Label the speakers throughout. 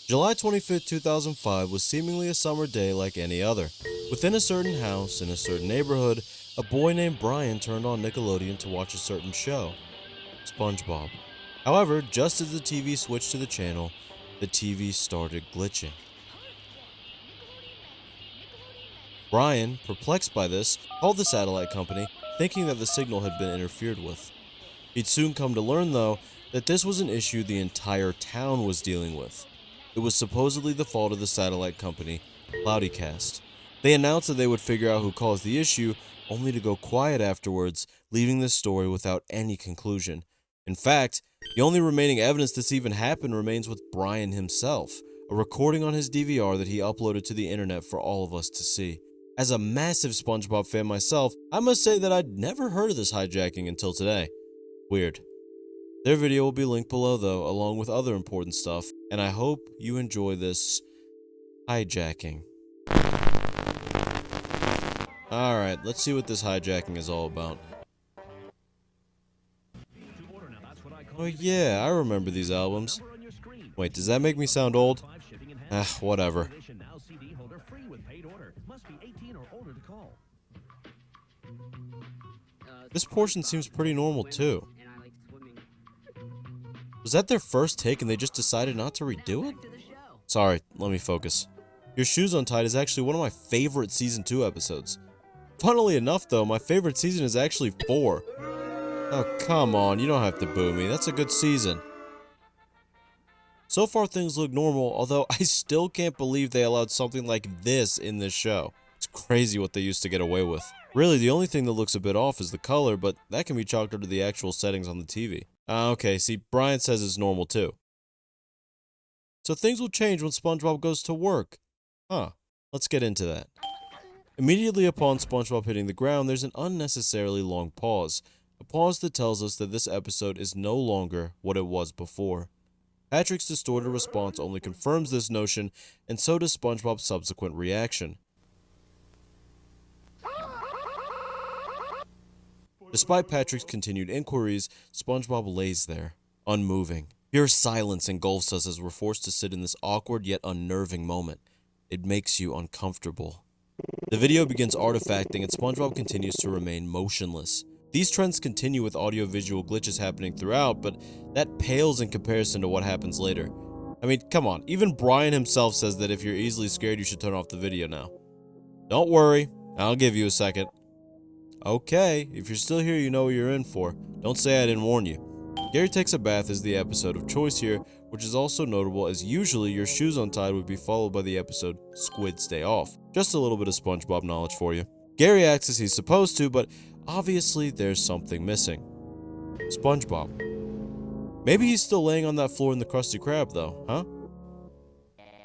Speaker 1: July 25th, 2005 was seemingly a summer day like any other. Within a certain house, in a certain neighborhood, a boy named Brian turned on Nickelodeon to watch a certain show, SpongeBob. However, just as the TV switched to the channel, the TV started glitching. Brian, perplexed by this, called the satellite company, thinking that the signal had been interfered with. He'd soon come to learn, though, that this was an issue the entire town was dealing with. It was supposedly the fault of the satellite company, Cloudycast. They announced that they would figure out who caused the issue, only to go quiet afterwards, leaving the story without any conclusion. In fact, the only remaining evidence this even happened remains with Brian himself, a recording on his DVR that he uploaded to the internet for all of us to see. As a massive SpongeBob fan myself, I must say that I'd never heard of this hijacking until today. Weird. Their video will be linked below though, along with other important stuff, and I hope you enjoy this hijacking. Alright, let's see what this hijacking is all about. Oh yeah, I remember these albums. Wait, does that make me sound old? Whatever. This portion seems pretty normal too. Was that their first take and they just decided not to redo it? Sorry, let me focus. Your Shoes Untied is actually one of my favorite Season 2 episodes. Funnily enough though, my favorite season is actually 4. Oh come on, you don't have to boo me, that's a good season. So far things look normal, although I still can't believe they allowed something like this in this show. It's crazy what they used to get away with. Really, the only thing that looks a bit off is the color, but that can be chalked up to the actual settings on the TV. Okay, see, Brian says it's normal too. So things will change when SpongeBob goes to work. Huh, let's get into that. Immediately upon SpongeBob hitting the ground, there's an unnecessarily long pause. A pause that tells us that this episode is no longer what it was before. Patrick's distorted response only confirms this notion, and so does SpongeBob's subsequent reaction. Despite Patrick's continued inquiries, SpongeBob lays there, unmoving. Pure silence engulfs us as we're forced to sit in this awkward yet unnerving moment. It makes you uncomfortable. The video begins artifacting and SpongeBob continues to remain motionless. These trends continue with audio-visual glitches happening throughout, but that pales in comparison to what happens later. I mean, come on, even Brian himself says that if you're easily scared, you should turn off the video now. Don't worry, I'll give you a second. Okay, if you're still here, you know what you're in for. Don't say I didn't warn you. Gary Takes a Bath is the episode of choice here, which is also notable as usually Your Shoes Untied would be followed by the episode Squid Stay Off. Just a little bit of SpongeBob knowledge for you. Gary acts as he's supposed to, but obviously there's something missing. SpongeBob. Maybe he's still laying on that floor in the Krusty Krab though, huh?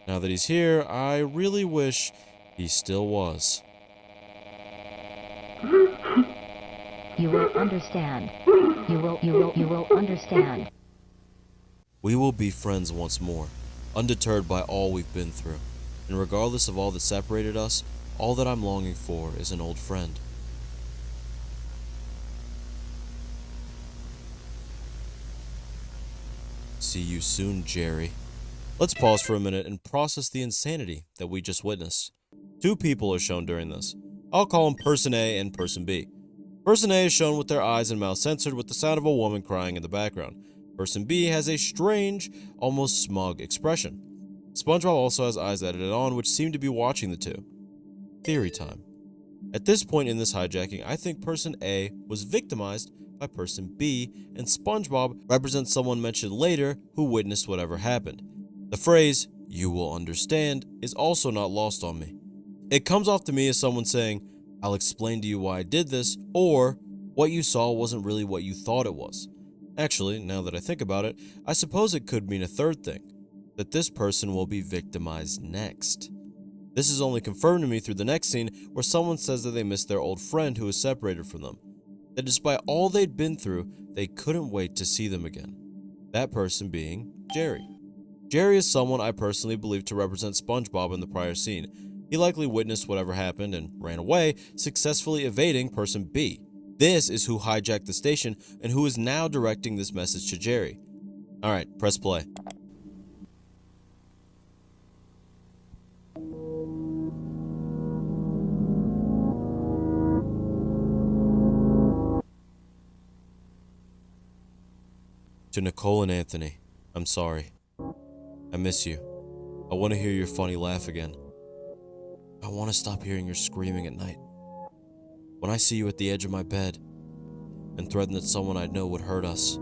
Speaker 1: Now that he's here, I really wish he still was.
Speaker 2: You will understand. You will understand.
Speaker 1: We will be friends once more, undeterred by all we've been through. And regardless of all that separated us, all that I'm longing for is an old friend. See you soon, Jerry. Let's pause for a minute and process the insanity that we just witnessed. Two people are shown during this. I'll call them Person A and Person B. Person A is shown with their eyes and mouth censored with the sound of a woman crying in the background. Person B has a strange, almost smug expression. SpongeBob also has eyes edited on, which seem to be watching the two. Theory time. At this point in this hijacking, I think Person A was victimized by Person B, and SpongeBob represents someone mentioned later who witnessed whatever happened. The phrase, "you will understand," is also not lost on me. It comes off to me as someone saying, "I'll explain to you why I did this," or "what you saw wasn't really what you thought it was." Actually, now that I think about it, I suppose it could mean a third thing, that this person will be victimized next. This is only confirmed to me through the next scene where someone says that they missed their old friend who was separated from them. That despite all they'd been through, they couldn't wait to see them again. That person being Jerry. Jerry is someone I personally believe to represent SpongeBob in the prior scene. He likely witnessed whatever happened and ran away, successfully evading Person B. This is who hijacked the station and who is now directing this message to Jerry. Alright, press play. To Nicole and Anthony, I'm sorry. I miss you. I want to hear your funny laugh again. I want to stop hearing your screaming at night. When I see you at the edge of my bed and threaten that someone I know would hurt us.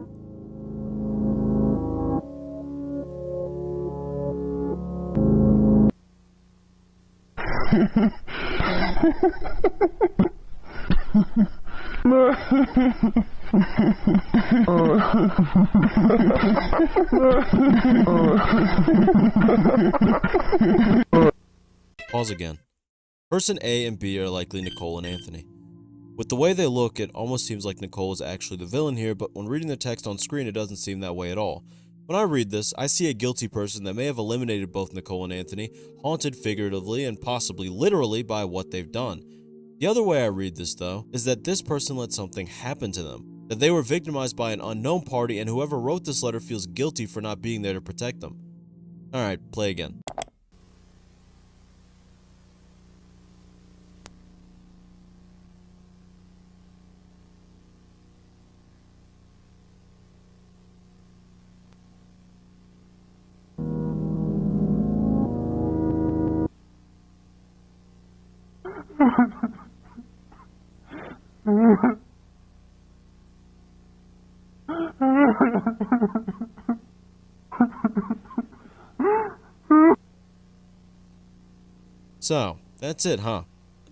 Speaker 1: Pause again. Person A and B are likely Nicole and Anthony. With the way they look, it almost seems like Nicole is actually the villain here, but when reading the text on screen, it doesn't seem that way at all. When I read this, I see a guilty person that may have eliminated both Nicole and Anthony, haunted figuratively and possibly literally by what they've done. The other way I read this, though, is that this person let something happen to them, that they were victimized by an unknown party, and whoever wrote this letter feels guilty for not being there to protect them. Alright, play again. So, that's it, huh?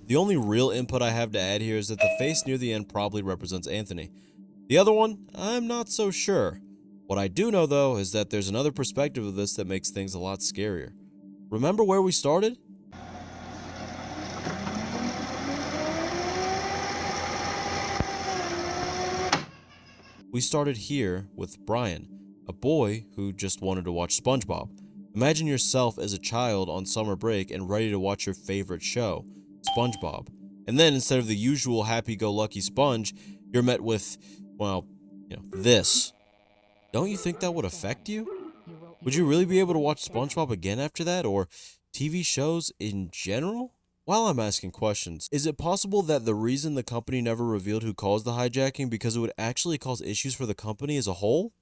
Speaker 1: The only real input I have to add here is that the face near the end probably represents Anthony. The other one, I'm not so sure. What I do know, though, is that there's another perspective of this that makes things a lot scarier. Remember where we started? We started here with Brian, a boy who just wanted to watch SpongeBob. Imagine yourself as a child on summer break and ready to watch your favorite show, SpongeBob. And then instead of the usual happy-go-lucky Sponge, you're met with, well, this. Don't you think that would affect you? Would you really be able to watch SpongeBob again after that, or TV shows in general? While I'm asking questions, is it possible that the reason the company never revealed who caused the hijacking because it would actually cause issues for the company as a whole?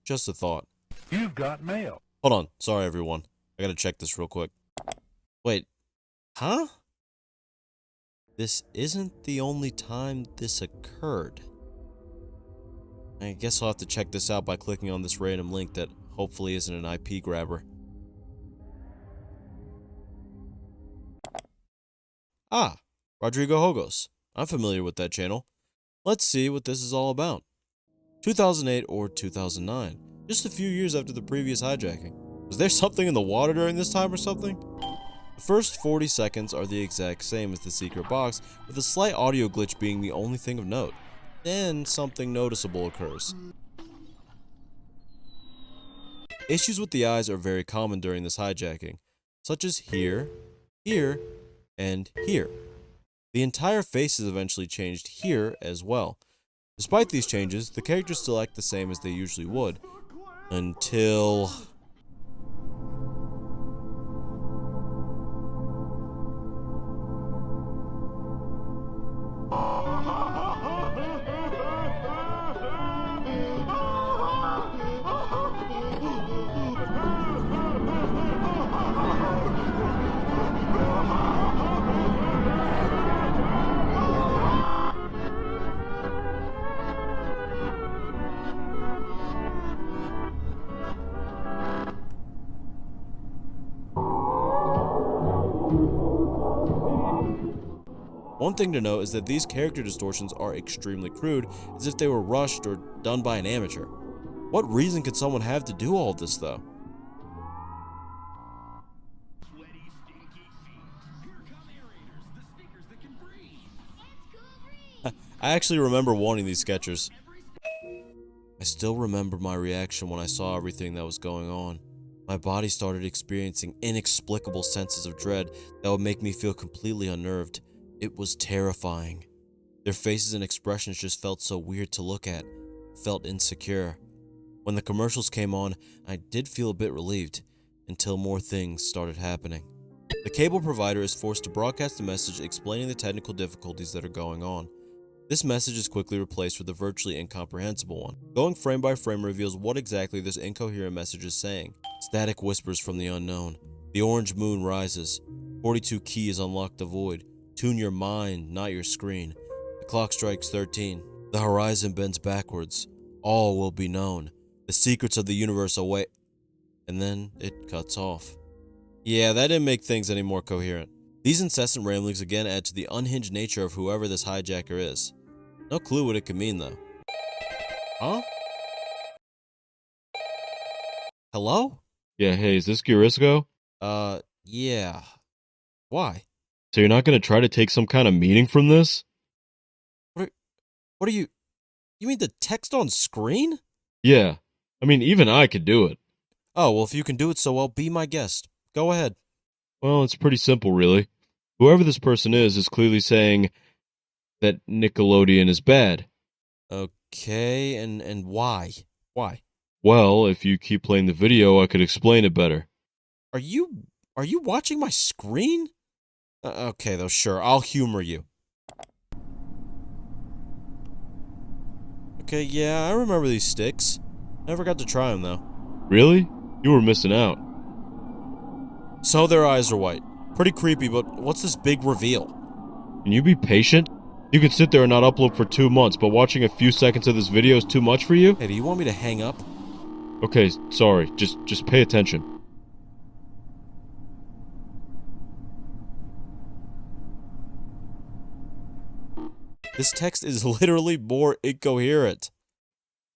Speaker 1: Just a thought.
Speaker 3: You've got mail.
Speaker 1: Hold on, sorry everyone. I gotta check this real quick. Wait, huh? This isn't the only time this occurred. I guess I'll have to check this out by clicking on this random link that hopefully isn't an IP grabber. Ah, Rodrigo Hogos. I'm familiar with that channel. Let's see what this is all about. 2008 or 2009, just a few years after the previous hijacking. Was there something in the water during this time or something? The first 40 seconds are the exact same as the secret box, with a slight audio glitch being the only thing of note. Then something noticeable occurs. Issues with the eyes are very common during this hijacking, such as here, here, and here. The entire face is eventually changed here as well. Despite these changes, the characters still act the same as they usually would, until... One thing to note is that these character distortions are extremely crude, as if they were rushed or done by an amateur. What reason could someone have to do all of this, though? I actually remember wanting these sketchers. I still remember my reaction when I saw everything that was going on. My body started experiencing inexplicable senses of dread that would make me feel completely unnerved. It was terrifying. Their faces and expressions just felt so weird to look at. Felt insecure. When the commercials came on, I did feel a bit relieved, until more things started happening. The cable provider is forced to broadcast a message explaining the technical difficulties that are going on. This message is quickly replaced with a virtually incomprehensible one. Going frame by frame reveals what exactly this incoherent message is saying. Static whispers from the unknown. The orange moon rises. 42 keys unlock the void. Tune your mind, not your screen. The clock strikes 13. The horizon bends backwards. All will be known. The secrets of the universe await. And then it cuts off. Yeah, that didn't make things any more coherent. These incessant ramblings again add to the unhinged nature of whoever this hijacker is. No clue what it could mean, though. Huh? Hello?
Speaker 3: Yeah, hey, is this Gurisco?
Speaker 1: Yeah. Why?
Speaker 3: So you're not gonna try to take some kind of meaning from this?
Speaker 1: What are you... You mean the text on screen?
Speaker 3: Yeah. I mean, even I could do it.
Speaker 1: Oh, well, if you can do it so well, be my guest. Go ahead.
Speaker 3: Well, it's pretty simple, really. Whoever this person is clearly saying that Nickelodeon is bad.
Speaker 1: Okay, and why? Why?
Speaker 3: Well, if you keep playing the video, I could explain it better.
Speaker 1: Are you watching my screen? Okay, though, sure, I'll humor you. Okay, yeah, I remember these sticks. Never got to try them, though.
Speaker 3: Really? You were missing out.
Speaker 1: So their eyes are white. Pretty creepy, but what's this big reveal?
Speaker 3: Can you be patient? You can sit there and not upload for 2 months, but watching a few seconds of this video is too much for you?
Speaker 1: Hey, do you want me to hang up?
Speaker 3: Okay, sorry. Just pay attention.
Speaker 1: This text is literally more incoherent.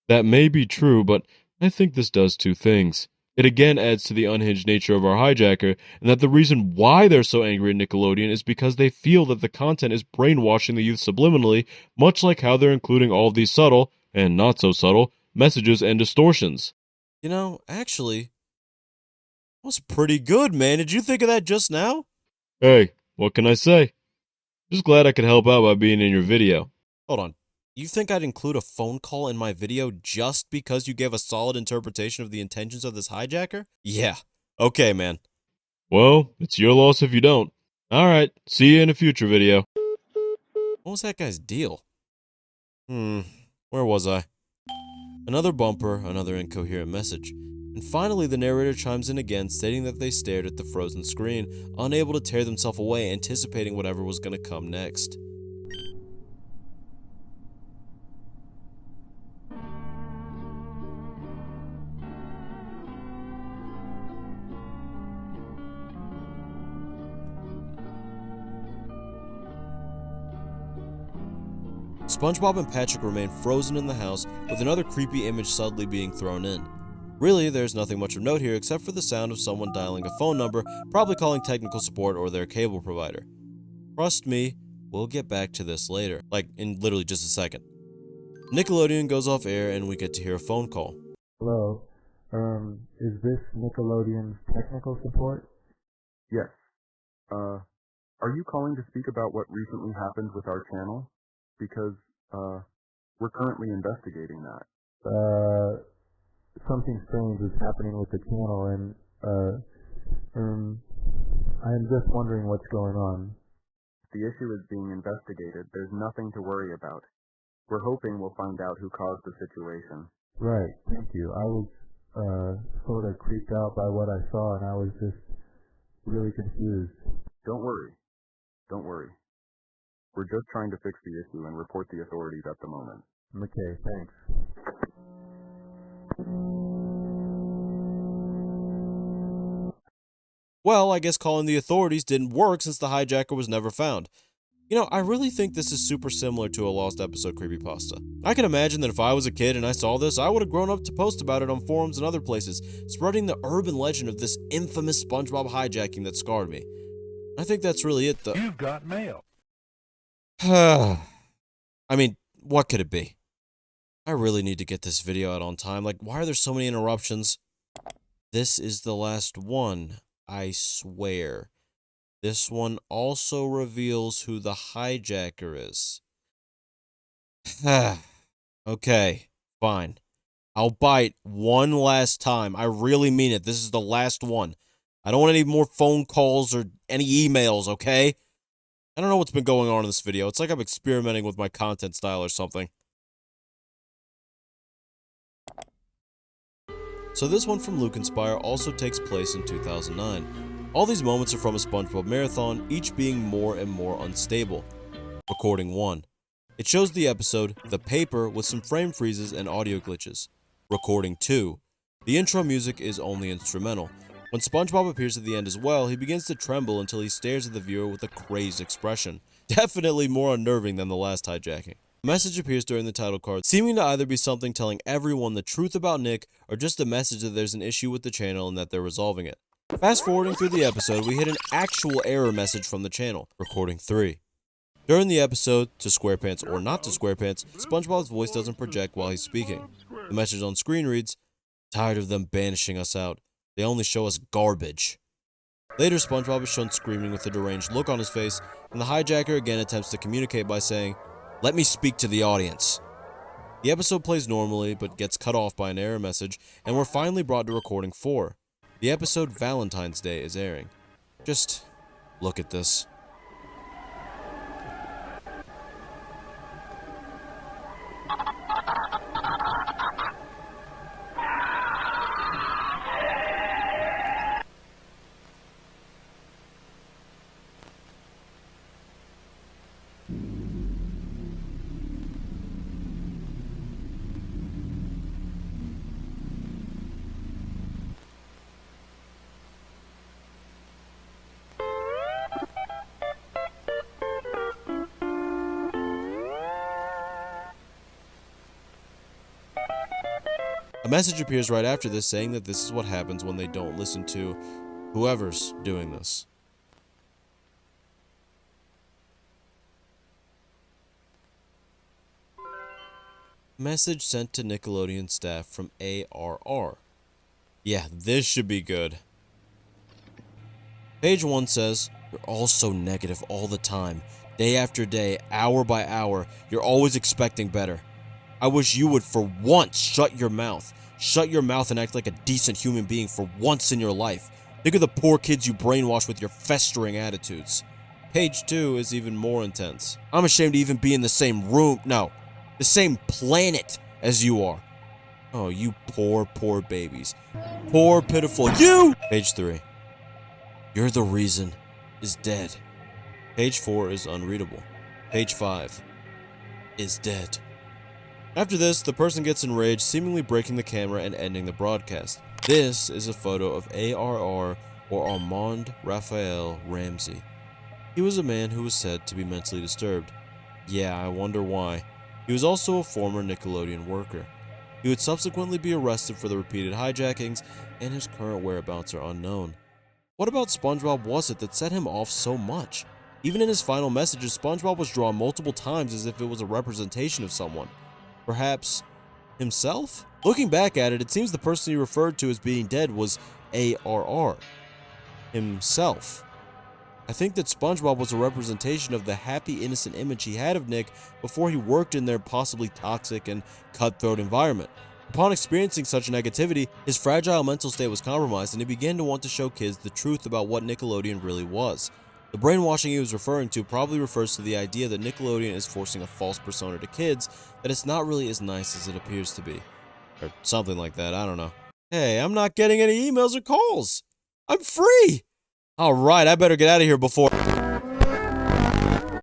Speaker 3: That may be true, but I think this does two things. It again adds to the unhinged nature of our hijacker, and that the reason why they're so angry at Nickelodeon is because they feel that the content is brainwashing the youth subliminally, much like how they're including all of these subtle, and not so subtle, messages and distortions.
Speaker 1: You know, actually, that was pretty good, man. Did you think of that just now?
Speaker 3: Hey, what can I say? Just glad I could help out by being in your video.
Speaker 1: Hold on. You think I'd include a phone call in my video just because you gave a solid interpretation of the intentions of this hijacker? Yeah. Okay, man.
Speaker 3: Well, it's your loss if you don't. Alright, see you in a future video.
Speaker 1: What was that guy's deal? Where was I? Another bumper, another incoherent message. And finally, the narrator chimes in again, stating that they stared at the frozen screen, unable to tear themselves away, anticipating whatever was going to come next. SpongeBob and Patrick remain frozen in the house, with another creepy image subtly being thrown in. Really, there's nothing much of note here except for the sound of someone dialing a phone number, probably calling technical support or their cable provider. Trust me, we'll get back to this later, like in literally just a second. Nickelodeon goes off air and we get to hear a phone call.
Speaker 4: Hello, is this Nickelodeon's technical support?
Speaker 5: Yes. Are you calling to speak about what recently happened with our channel? Because, we're currently investigating that.
Speaker 4: Something strange is happening with the channel and, I'm just wondering what's going on.
Speaker 5: The issue is being investigated. There's nothing to worry about. We're hoping we'll find out who caused the situation.
Speaker 4: Right, thank you. I was, sort of creeped out by what I saw and I was just really confused.
Speaker 5: Don't worry. Don't worry. We're just trying to fix the issue and report the authorities at the moment.
Speaker 4: Okay, thanks.
Speaker 1: Well, I guess calling the authorities didn't work since the hijacker was never found. You know, I really think this is super similar to a lost episode creepypasta. I can imagine that if I was a kid and I saw this, I would have grown up to post about it on forums and other places, spreading the urban legend of this infamous SpongeBob hijacking that scarred me. I think that's really it, though.
Speaker 6: You've got mail.
Speaker 1: I mean, what could it be? I really need to get this video out on time. Like, why are there so many interruptions? This is the last one, I swear. This one also reveals who the hijacker is. Okay, fine. I'll bite one last time. I really mean it. This is the last one. I don't want any more phone calls or any emails, okay? I don't know what's been going on in this video. It's like I'm experimenting with my content style or something. So this one from Luke Inspire also takes place in 2009. All these moments are from a SpongeBob marathon, each being more and more unstable. Recording 1. It shows the episode The Paper with some frame freezes and audio glitches. Recording 2. The intro music is only instrumental. When SpongeBob appears at the end as well, he begins to tremble until he stares at the viewer with a crazed expression. Definitely more unnerving than the last hijacking. A message appears during the title card, seeming to either be something telling everyone the truth about Nick, or just a message that there's an issue with the channel and that they're resolving it. Fast forwarding through the episode, we hit an actual error message from the channel. Recording 3. During the episode, to SquarePants or not to SquarePants, SpongeBob's voice doesn't project while he's speaking. The message on screen reads, "Tired of them banishing us out. They only show us garbage." Later, SpongeBob is shown screaming with a deranged look on his face, and the hijacker again attempts to communicate by saying, "Let me speak to the audience." The episode plays normally, but gets cut off by an error message, and we're finally brought to recording 4. The episode Valentine's Day is airing. Just look at this. A message appears right after this saying that this is what happens when they don't listen to whoever's doing this. Message sent to Nickelodeon staff from ARR. Yeah, this should be good. Page 1 says, "You're all so negative all the time. Day after day, hour by hour, you're always expecting better. I wish you would for once shut your mouth. Shut your mouth and act like a decent human being for once in your life. Think of the poor kids you brainwash with your festering attitudes." Page 2 is even more intense. "I'm ashamed to even be in the same room, no, the same planet as you are. Oh, you poor, poor babies. Poor, pitiful you!" Page 3. "You're the reason is dead." Page 4 is unreadable. Page 5 is dead. After this, the person gets enraged, seemingly breaking the camera and ending the broadcast. This is a photo of ARR, or Armand Raphael Ramsey. He was a man who was said to be mentally disturbed. Yeah, I wonder why. He was also a former Nickelodeon worker. He would subsequently be arrested for the repeated hijackings, and his current whereabouts are unknown. What about SpongeBob was it that set him off so much? Even in his final messages, SpongeBob was drawn multiple times as if it was a representation of someone. Perhaps himself? Looking back at it, it seems the person he referred to as being dead was ARR. Himself. I think that SpongeBob was a representation of the happy, innocent image he had of Nick before he worked in their possibly toxic and cutthroat environment. Upon experiencing such negativity, his fragile mental state was compromised, and he began to want to show kids the truth about what Nickelodeon really was. The brainwashing he was referring to probably refers to the idea that Nickelodeon is forcing a false persona to kids, that it's not really as nice as it appears to be. Or something like that, I don't know. Hey, I'm not getting any emails or calls! I'm free! Alright, I better get out of here before...